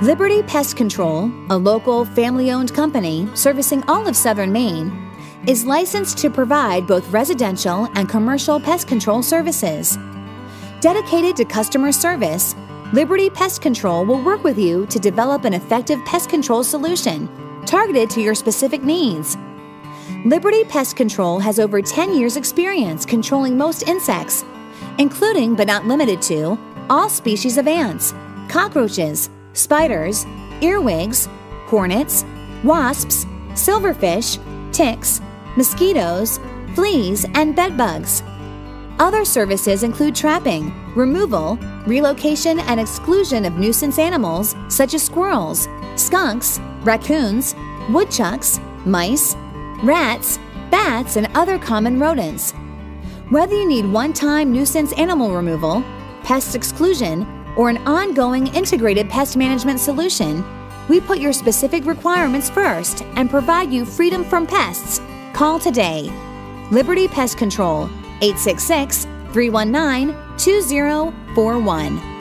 Liberty Pest Control, a local family-owned company servicing all of southern Maine, is licensed to provide both residential and commercial pest control services. Dedicated to customer service, Liberty Pest Control will work with you to develop an effective pest control solution targeted to your specific needs. Liberty Pest Control has over 10 years' experience controlling most insects, including but not limited to all species of ants, cockroaches, spiders, earwigs, hornets, wasps, silverfish, ticks, mosquitoes, fleas, and bedbugs. Other services include trapping, removal, relocation, and exclusion of nuisance animals such as squirrels, skunks, raccoons, woodchucks, mice, rats, bats, and other common rodents. Whether you need one-time nuisance animal removal, pest exclusion, or an ongoing integrated pest management solution, we put your specific requirements first and provide you freedom from pests. Call today. Liberty Pest Control, 866-319-2041.